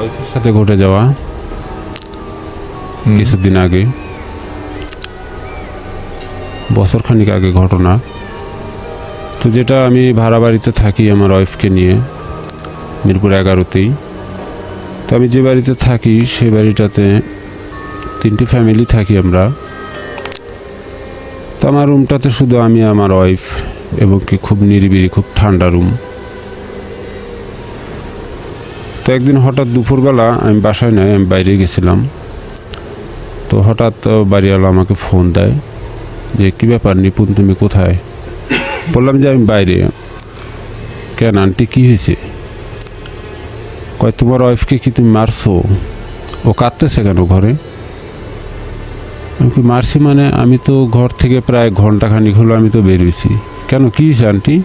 ওয়াইফের সাথে ঘটে যাওয়া কিছুদিন আগে, বছরখানিক আগে ঘটনা। তো যেটা আমি ভাড়া বাড়িতে থাকি আমার ওয়াইফকে নিয়ে মিরপুর 11তেই। তো আমি যে বাড়িতে থাকি সেই বাড়িটাতে 3টি ফ্যামিলি থাকি আমরা। তো আমার রুমটাতে শুধু আমি আমার ওয়াইফ, এবং কি খুব নিরিবিলি, খুব ঠান্ডা রুম। তো একদিন হঠাৎ দুপুরবেলা আমি বাসায় নাই, আমি বাইরে গেছিলাম। তো হঠাৎ বাড়িওয়ালা আমাকে ফোন দেয় যে কী ব্যাপার নিপুণ, তুমি কোথায়? বললাম যে আমি বাইরে। কেন আন্টি, কী হয়েছে? কয় তোমার ওয়াইফকে কি তুমি মারছো? ও কাঁদতেছে কেন ঘরে? আমি কি মারছি মানে? আমি তো ঘর থেকে প্রায় ঘন্টাখানিক হলো আমি তো বেরিয়েছি। কেন, কী হয়েছে আন্টি?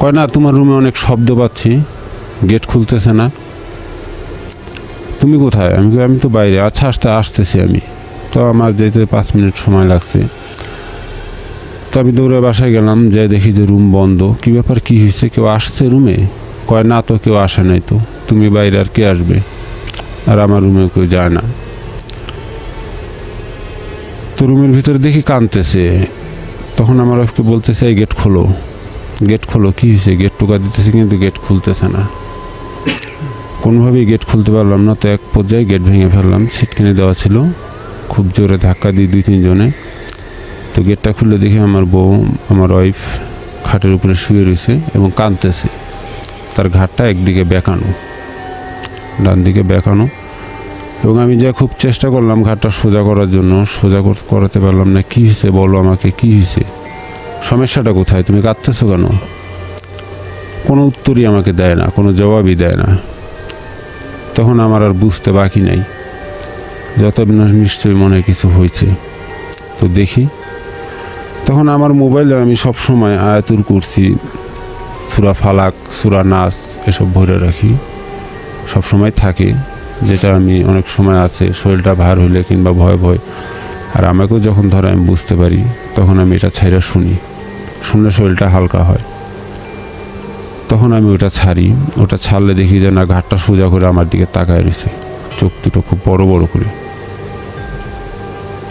কয় না, তোমার রুমে অনেক শব্দ পাচ্ছি, গেট খুলতেছে না। তুমি কোথায়? আমি তো বাইরে। আচ্ছা, আসতেছি আমি। তো আমার যেতে 5 মিনিট সময় লাগছে। তো আমি দৌড়ে বাসায় গেলাম, যাই দেখি যে রুম বন্ধ। কী ব্যাপার, কী হয়েছে? কেউ আসছে রুমে? কয় না তো, কেউ আসে নাই। তো তুমি বাইরে, আর কে আসবে? আর আমার রুমেও কেউ যায় না। তো রুমের ভিতরে দেখি কাঁদতেছে। তখন আমার ওয়াইফকে বলতেছে এই গেট খোলো, গেট খোলো। কী হয়েছে? গেট টোকা দিতেছে কিন্তু গেট খুলতেছে না। কোনোভাবেই গেট খুলতে পারলাম না। তো এক পর্যায়ে গেট ভেঙে ফেললাম। সিট কিনে দেওয়া ছিল, খুব জোরে ধাক্কা দিই 2-3 জনে। তো গেটটা খুলে দেখি আমার বউ, আমার ওয়াইফ খাটের উপরে শুয়ে রয়েছে এবং কাঁদতেছে। তার ঘাটটা একদিকে বেঁকানো, ডান দিকে বেঁকানো। এবং আমি যা খুব চেষ্টা করলাম ঘাটটা সোজা করার জন্য, সোজা করাতে পারলাম না। কী হয়েছে বলো আমাকে, কী হয়েছে? সমস্যাটা কোথায়? তুমি কাঁদতেছো কেন? কোনো উত্তরই আমাকে দেয় না, কোনো জবাবই দেয় না। তখন আমার আর বুঝতে বাকি নাই, যত নিশ্চয়ই মনে হয় কিছু হয়েছে। তো দেখি, তখন আমার মোবাইলে আমি সব সময় আয়াতুল কুরসি, সূরা ফালাক, সূরা নাস এসব ভরে রাখি, সব সময় থাকে। যেটা আমি অনেক সময় আছে শরীরটা ভার হইলে কিংবা ভয় আর আমাকেও যখন ধরে আমি বুঝতে পারি, তখন আমি এটা ছাইরা শুনলে শরীরটা হালকা হয়। তখন আমি ওটা ছাড়ি। ওটা ছাড়লে দেখি যে না, ঘাটটা সোজা করে আমার দিকে তাকায় রয়েছে, চোখ দুটো খুব বড় বড় করে,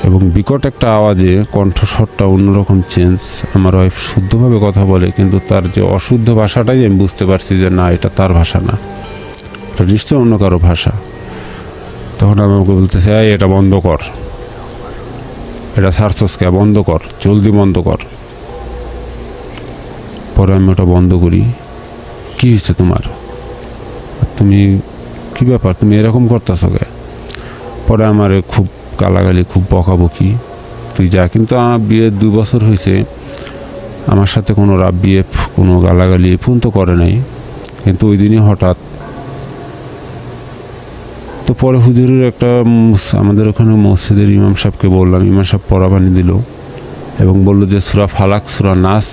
এবং বিকট একটা আওয়াজে কণ্ঠস্বরটা অন্যরকম চেঞ্জ। আমার ওয়াইফ শুদ্ধভাবে কথা বলে, কিন্তু তার যে অশুদ্ধ ভাষাটাই আমি বুঝতে পারছি যে না, এটা তার ভাষা না, এটা নিশ্চয়ই অন্য কারো ভাষা। তখন আমাকে বলতেছে এই এটা বন্ধ কর, এটা ছাড়ছসকে, বন্ধ কর, জলদি বন্ধ কর। পরে আমি ওটা বন্ধ করি। কী হয়েছে তোমার? তুমি কী ব্যাপার, তুমি এরকম করতেছ কে? পরে আমার খুব গালাগালি, খুব বকাবকি, তুই যা। কিন্তু আমার বিয়ে 2 বছর হয়েছে, আমার সাথে কোনো রাব বিয়ে, কোনো গালাগালি ফোন তো করে নাই। কিন্তু ওই দিনই হঠাৎ। তো পরে হুজুরের একটা, আমাদের ওখানে মসজিদের ইমাম সাহেবকে বললাম, ইমাম সাহেব পড়া বানিয়ে দিল এবং বললো যে সূরা ফালাক, সূরা নাস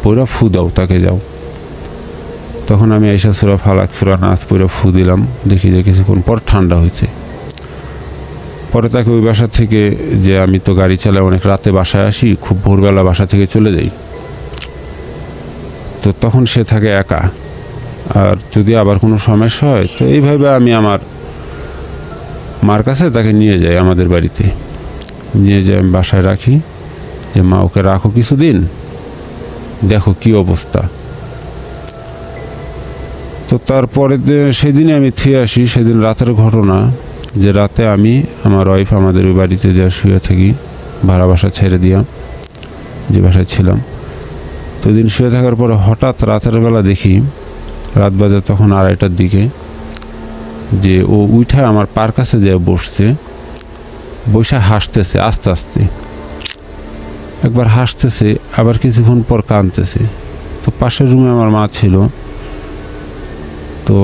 পড়া ফু দাও, তাকে যাও। তখন আমি এসে সূরা ফালাক, সূরা নাস পড়া ফু দিলাম। দেখি যে কিছুক্ষণ পর ঠান্ডা হয়েছে। পরে তাকে ওই বাসা থেকে, যে আমি তো গাড়ি চালাই, অনেক রাতে বাসায় আসি, খুব ভোরবেলা বাসা থেকে চলে যাই। তো তখন সে থাকে একা, আর যদি আবার কোনো সমস্যা হয় তো এইভাবে আমি আমার মার কাছে তাকে নিয়ে যাই, আমাদের বাড়িতে নিয়ে যাই, আমি বাসায় রাখি, যে মা ওকে রাখো কিছুদিন, দেখো কি অবস্থা। তো তারপরে সেদিনে আমি থুয়ে আসি। সেদিন রাতের ঘটনা, যে রাতে আমি, আমার ওয়াইফ আমাদের ওই বাড়িতে যা শুয়ে থাকি, ভাড়া বাসা ছেড়ে দিয়া যে বাসায় ছিলাম। তো দিন শুয়ে থাকার পরে হঠাৎ রাতের বেলা দেখি, রাত বাজে তখন 2:30টার দিকে, যে ও উঠে আমার পার কাছে যে বসছে, বসে হাসতেছে আস্তে আস্তে। একবার হাসতেছে, আবার কিছুক্ষণ পর কাঁদতেছে। তো পাশের রুমে আমার মা ছিল। তো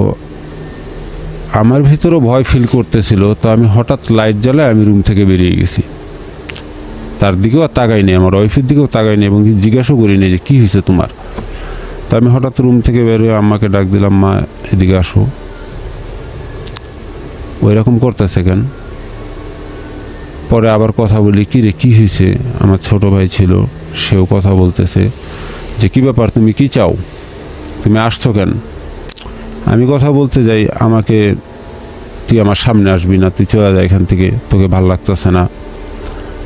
আমার ভিতরেও ভয় ফিল করতেছিল। তো আমি হঠাৎ লাইট জ্বালায় আমি রুম থেকে বেরিয়ে গেছি। তার দিকেও আর তাকাইনি, আমার ওয়াইফের দিকেও তাকাইনি, এবং জিজ্ঞাসাও করিনি যে কী হয়েছে তোমার। তো আমি হঠাৎ রুম থেকে বেরোয় আম্মাকে ডাক দিলাম, মা এদিকে আসো। ওই রকম করতেছে কেন? পরে আবার কথা বলি, কী রে কী হয়েছে? আমার ছোট ভাই ছিল, সেও কথা বলতেছে যে কী ব্যাপার, তুমি কি চাও, তুমি আসছো কেন? আমি কথা বলতে যাই, আমাকে তুই আমার সামনে আসবি না, তুই চলে যা এখান থেকে, তোকে ভালো লাগতেছে না,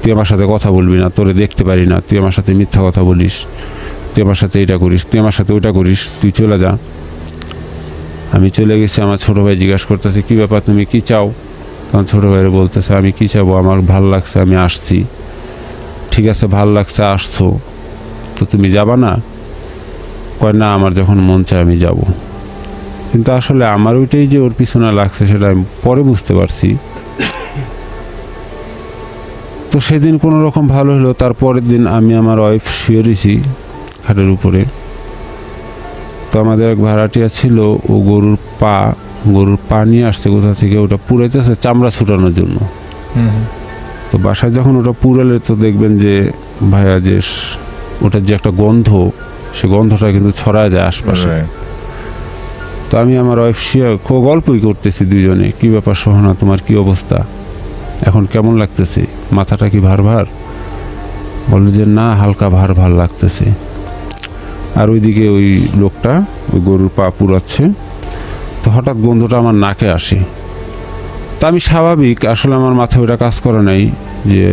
তুই আমার সাথে কথা বলবি না, তোরে দেখতে পারি না, তুই আমার সাথে মিথ্যা কথা বলিস, তুই আমার সাথে এটা করিস, তুই আমার সাথে ওটা করিস, তুই চলে যা। আমি চলে গেছি। আমার ছোটো ভাই জিজ্ঞাসা করতেছে কী ব্যাপার, তুমি কী চাও? তখন ছোটো ভাইয়ের বলতেছে আমি কী চাবো, আমার ভাল লাগছে, আমি আসছি। ঠিক আছে, ভাল লাগছে, আসছো তো তুমি যাবা না? কয় না, আমার যখন মন চায় আমি যাব। কিন্তু আসলে আমার ওইটাই যে ওর পিছনে লাগছে সেটা আমি পরে বুঝতে পারছি। তো সেদিন কোনো রকম ভালো হলো। তারপরের দিন আমি আমার ওয়াইফ শুয়ে রয়েছি খাটের উপরে। তো আমাদের এক ভাড়াটিয়া ছিল, ও গরুর পা নিয়ে আসছে কোথা থেকে, ওটা পুড়াইতেছে চামড়া ছুটানোর জন্য। তো বাসায় যখন ওটা পুড়ালে তো দেখবেন যে ভাইয়া যে ওটার যে একটা গন্ধ, সে গন্ধটা কিন্তু ছড়ায় যায় আশপাশে। তো আমি আমার ওয়াইফ শুয়ে গল্পই করতেছি দুইজনে, কী ব্যাপার সোহানা, তোমার কি অবস্থা, এখন কেমন লাগতেছে, মাথাটা কি ভার ভার? বললো যে না, হালকা ভার ভার লাগতেছে। আর ওইদিকে ওই লোকটা ওই গরুর পা পুড়াচ্ছে। তো হঠাৎ গন্ধটা আমার নাকে আসে। তা আমি স্বাভাবিক, আসলে আমার মাথায় ওটা কাজ করে নাই যে,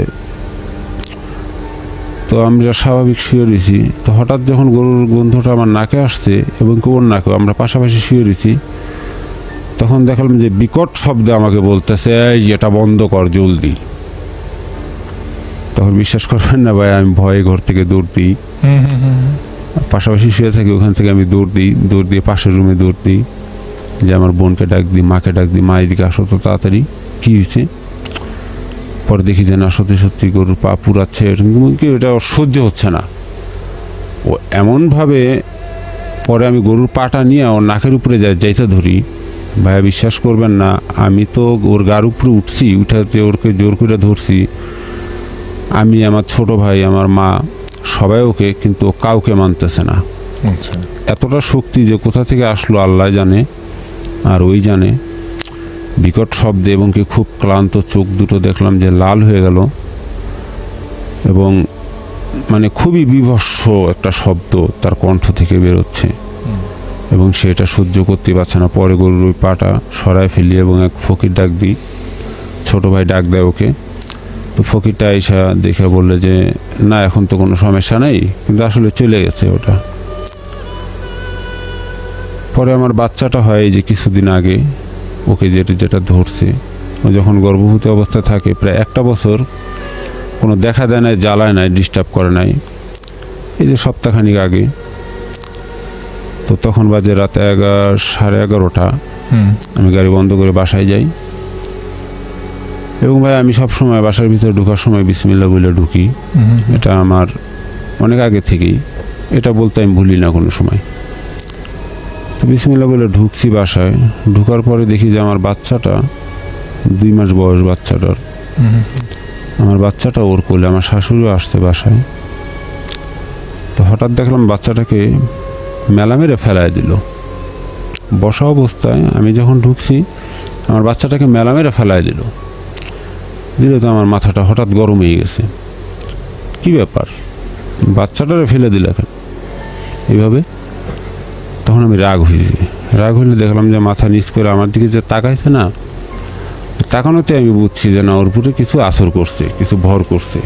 তো আমরা স্বাভাবিক শুয়ে রয়েছি। তো হঠাৎ যখন গরুর গন্ধটা আমার নাকে আসছে এবং ওর নাকেও, আমরা পাশাপাশি শুয়ে রয়েছি, তখন দেখলাম যে বিকট শব্দে আমাকে বলতেছে এই এটা বন্ধ কর জলদি। তখন বিশ্বাস করবেন না ভাই, আমি ভয়ে ঘর থেকে দৌড় দিই, পাশাপাশি শুয়ে থাকি, ওখান থেকে আমি দৌড় দিয়ে পাশের রুমে দৌড় দিই, যে আমার বোনকে ডাক দিই, মাকে ডাক দিই, মা এদিকে আসো তো তাড়াতাড়ি, কী হয়েছে? পরে দেখি যে না, সত্যি গরুর পা পুড়াচ্ছে, এটা সহ্য হচ্ছে না। ও এমনভাবে, পরে আমি গরুর পাটা নিয়ে ওর নাকের উপরে যাইতে ধরি। ভাইয়া বিশ্বাস করবেন না, আমি তো ওর গার উপরে উঠছি, উঠাতে ওরকে জোর করে ধরছি, আমি, আমার ছোট ভাই, আমার মা, সবাই ওকে, কিন্তু ও কাউকে মানতেছে না। এতটা শক্তি যে কোথা থেকে আসলো আল্লাহ জানে, আর ওই জানে। বিকট শব্দে এবং কি খুব ক্লান্ত, চোখ দুটো দেখলাম যে লাল হয়ে গেল, এবং মানে খুবই বিভৎস একটা শব্দ তার কণ্ঠ থেকে বেরোচ্ছে, এবং সেটা সহ্য করতে পারছে না। পরে গরুর ওই পাটা সরায় ফেলি এবং এক ফকির ডাক দিই, ছোটো ভাই ডাক দেয় ওকে। তো ফকিরটা এসে দেখে বললে যে না, এখন তো কোনো সমস্যা নেই, কিন্তু আসলে চলে গেছে ওটা। পরে আমার বাচ্চাটা হয় এই যে কিছুদিন আগে, ওকে যেটা ধরছে, ও যখন গর্ভবতী অবস্থায় থাকে প্রায় 1 বছর, কোনো দেখা দেয় নাই, জ্বালায় নাই, ডিস্টার্ব করে নাই। এই যে সপ্তাহখানিক আগে, তো তখন বাজে রাত 11:30, আমি গাড়ি বন্ধ করে বাসায় যাই। এবং ভাই আমি সব সময় বাসার ভিতরে ঢোকার সময় বিসমিল্লাহ বলে ঢুকি। এটা আমার অনেক আগে থেকেই, এটা বলতে আমি ভুলি না কোনো সময়। তো বিসমিল্লাহ বলে ঢুকছি বাসায়। ঢুকার পরে দেখি যে আমার বাচ্চাটা, 2 মাস বয়স বাচ্চাটার, আমার বাচ্চাটা ওর কোলে, আমার শাশুড়িও আসছে বাসায়। তো হঠাৎ দেখলাম বাচ্চাটাকে মেলা মেরে ফেলায় দিল বসা অবস্থায়। আমি যখন ঢুকছি, আমার বাচ্চাটাকে মেলা মেরে ফেলায় দিল। তো আমার মাথাটা হঠাৎ গরম হয়ে গেছে, কি ব্যাপার, বাচ্চাটারে ফেলে দিল এখন এইভাবে? তখন আমি রাগ হইলে দেখলাম যে মাথা নিচ করে আমার দিকে যে তাকাইছে না, তাকানোতে আমি বুঝছি যে না, ওর উপরে কিছু আসর করছে, কিছু ভর করছে।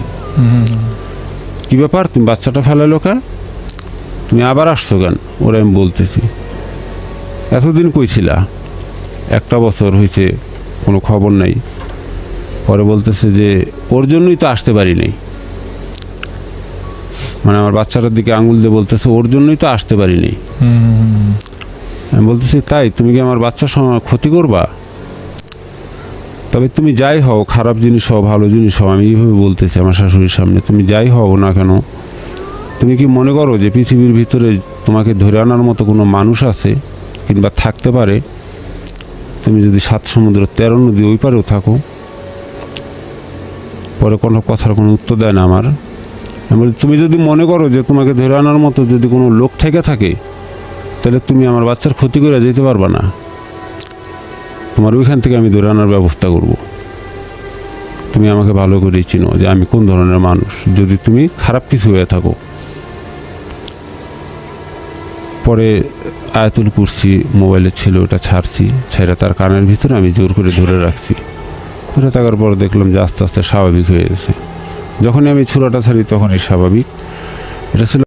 কি ব্যাপার, তুমি বাচ্চাটা ফেলাইলো কেন, তুমি আবার আসছো কেন? ওরা আমি বলতেছি এতদিন কইছিলা, 1 বছর হয়েছে, কোনো খবর নাই। পরে বলতেছে যে ওর জন্যই তো আসতে পারি নাই, মানে আমার বাচ্চাটার দিকে আঙুল দিয়ে বলতেছে ওর জন্যই তো আসতে পারি নাই। আমি বলতেছি তাই, তুমি কি আমার বাচ্চার ক্ষতি করবা? তবে তুমি যাই হও, খারাপ জিনিস হও, ভালো জিনিস হও, আমি এইভাবে বলতেছি আমার শাশুড়ির সামনে, তুমি যাই হও না কেন, তুমি কি মনে করো যে পৃথিবীর ভিতরে তোমাকে ধরে আনার মতো কোনো মানুষ আছে কিংবা থাকতে পারে? তুমি যদি 7 সমুদ্র 13 নদী ওই পারেও থাকো। পরে কোনো কথার কোনো উত্তর দেয় না আমার। তুমি যদি মনে করো যে তোমাকে ধরে আনার মতো যদি কোনো লোক থেকে থাকে, তাহলে তুমি আমার বাচ্চার ক্ষতি করে যেতে পারবা না। তোমার ওইখান থেকে আমি ধরে আনার ব্যবস্থা করব। তুমি আমাকে ভালো করে চিনো যে আমি কোন ধরনের মানুষ, যদি তুমি খারাপ কিছু হয়ে থাকো। পরে আয়াতুল কুরসি মোবাইলে ছিল, ওটা ছাড়ছি, ছেড়ে তার কানের ভিতরে আমি জোর করে ধরে রাখছি। ধরে থাকার পর দেখলাম যে আস্তে আস্তে স্বাভাবিক হয়ে গেছে। যখনই আমি ছুরাটা ছাড়ি তখনই স্বাভাবিক। এটা ছিল